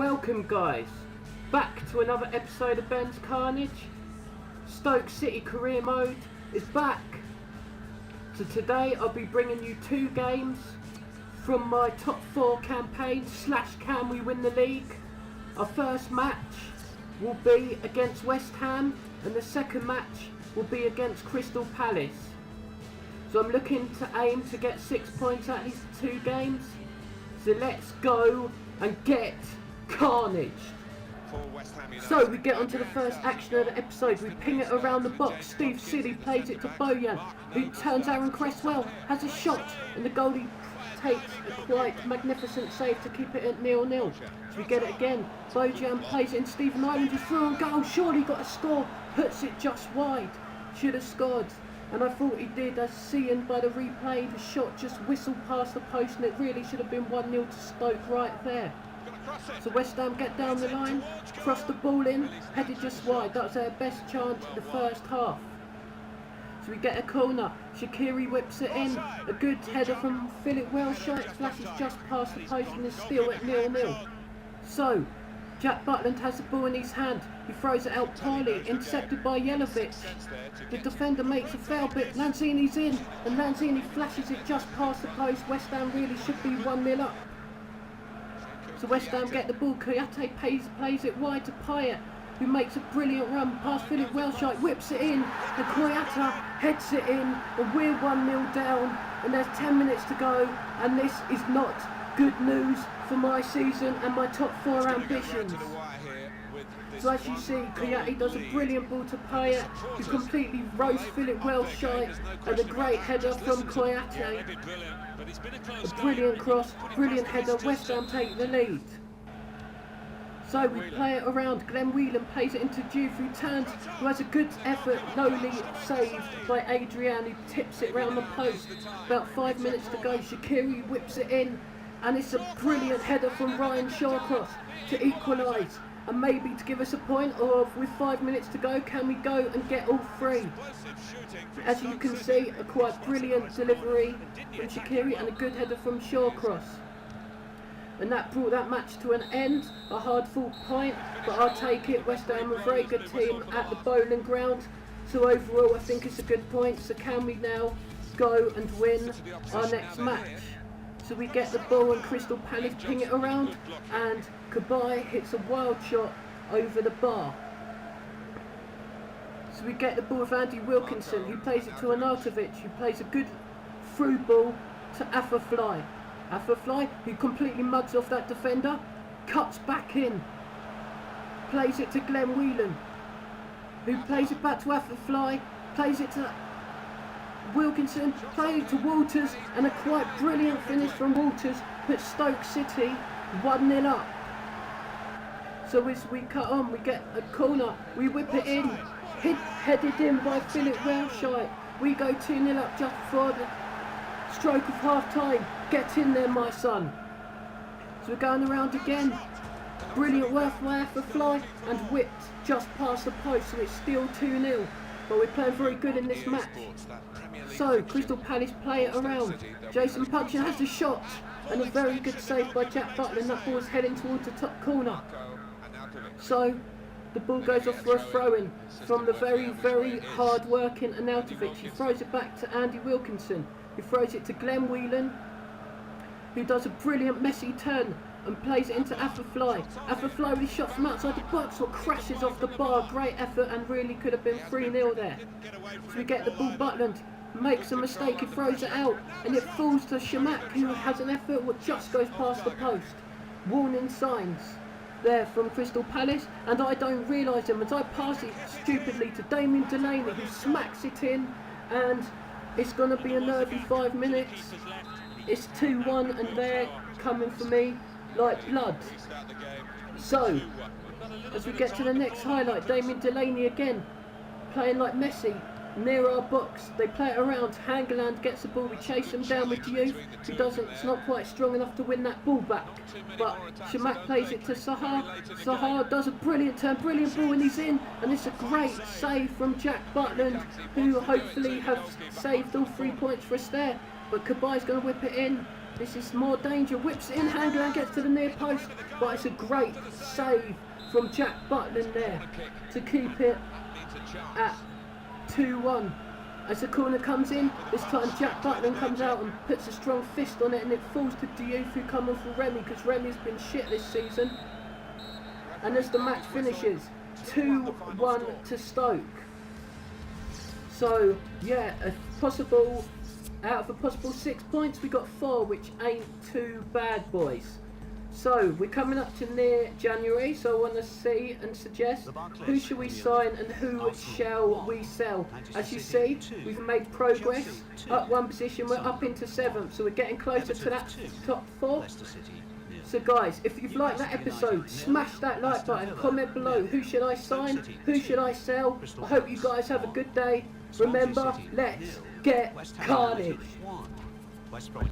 Welcome guys, back to another episode of Ben's Carnage. Stoke City career mode is back. So today I'll be bringing you two games from my top 4 campaign / can we win the league. Our first match will be against West Ham and the second match will be against Crystal Palace. So I'm looking to aim to get 6 points at these two games. So let's go and get carnaged. So we get onto the first action of the episode. We ping it around the box. Steve Silly plays it to Bojan, who turns Aaron Cresswell, has a shot, and the goalie takes a quite magnificent save to keep it at 0-0. So we get it again. Bojan plays it in Stephen Ireland, is through on goal. Surely got a score. Puts it just wide. Should have scored. And I thought he did, as seeing by the replay, the shot just whistled past the post and it really should have been 1-0 to Stoke right there. So West Ham get down the line, cross the ball in, headed just wide. That was their best chance in the first half. So we get a corner, Shaqiri whips it in, a good header from Philip Wellshite, flashes just past the post and is still at 0-0. So, Jack Butland has the ball in his hand, he throws it out poorly, intercepted by Jelovic. The defender makes a foul bit, Lanzini's in, and Lanzini flashes it just past the post. West Ham really should be 1-0 up. So West Ham get the ball, Kouyaté plays it wide to Payet, who makes a brilliant run past Philip Wellshite, whips it in, and Kouyaté heads it in, and we're 1-0 down, and there's 10 minutes to go, and this is not good news for my season and my top 4 ambitions. So as you see, Kouyaté does a brilliant ball to Payet, who completely roasts Philip Wellshite, and a great header from Kouyaté. A brilliant cross, brilliant header, West Ham take the lead. So we play it around, Glenn Whelan plays it into Juve, who turns, who has a good effort, lowly saved by Adrian, who tips it round the post. About 5 minutes to go, Shaqiri whips it in, and it's a brilliant header from Ryan Shawcross to equalise. And maybe to give us a point, or with 5 minutes to go, can we go and get all 3? As you can see, a quite brilliant delivery from Shaqiri and a good header from Shawcross. And that brought that match to an end, a hard-fought point, but I'll take it. West Ham are a very good team at the Bowling Ground, so overall I think it's a good point. So can we now go and win our next match? So we get the ball and Crystal Palace ping it around, and Cabaye hits a wild shot over the bar. So we get the ball with Andy Wilkinson, who plays it to Arnautovic, who plays a good through ball to Affafly. Affafly, who completely mugs off that defender, cuts back in, plays it to Glenn Whelan, who plays it back to Affafly, plays it to Wilkinson, played to Walters, and a quite brilliant finish from Walters puts Stoke City 1-0 up. So as we cut on, we get a corner, we whip it in, headed in by Philip Wellshite. We go 2-0 up just before the stroke of half time. Get in there, my son. So we're going around again. Brilliant work by Affafly, and whipped just past the post, so it's still 2-0. But we're playing very good in this match. So Crystal Palace play it around. Jason Pugson has a shot, and a very good save by Jack Butler, and that ball's heading towards the top corner. So the ball goes off for a throw-in from the very, very hard-working Arnautovic. He throws it back to Andy Wilkinson, who throws it to Glenn Whelan, who does a brilliant messy turn and plays it into Affafly. Affafly with his shot from outside the box, or crashes off the bar. Great effort, and really could have been 3-0 there. So we get the ball, Butland makes a mistake, he throws it out, and it falls to Shamak, who has an effort which just goes past the post. Warning signs there from Crystal Palace, and I don't realise them as I pass it stupidly to Damien Delaney, who smacks it in, and it's going to be a nervy 5 minutes. It's 2-1, and they're coming for me like blood. So, as we get to the next highlight, Damien Delaney again, playing like Messi, near our box. They play it around, Hangeland gets the ball, we chase him down with Diouf, who doesn't, it's not quite strong enough to win that ball back. But Shamak plays it to Sahar, Sahar does a brilliant turn, brilliant ball, and he's in, and it's a great save from Jack Butland, who hopefully have saved all 3 points for us there. But Cabaye's going to whip it in, This is more danger. Whips it in, Handler gets to the near post. But it's a great save from Jack Butland there to keep it at 2-1. As the corner comes in, this time Jack Butland comes out and puts a strong fist on it, and it falls to Diouf, who come on for Remy, because Remy's been shit this season. And as the match finishes, 2-1 to Stoke. So yeah, out of a possible 6 points, we got 4, which ain't too bad, boys. So we're coming up to near January, so I want to see and suggest who shall we sign and who shall we sell. As you see, we've made progress, up 1 position, we're up into 7th, so we're getting closer to that top 4. So guys, if you've liked that episode, smash that like button, comment below who should I sign, who should I sell. I hope you guys have a good day. Remember, let's get carnage.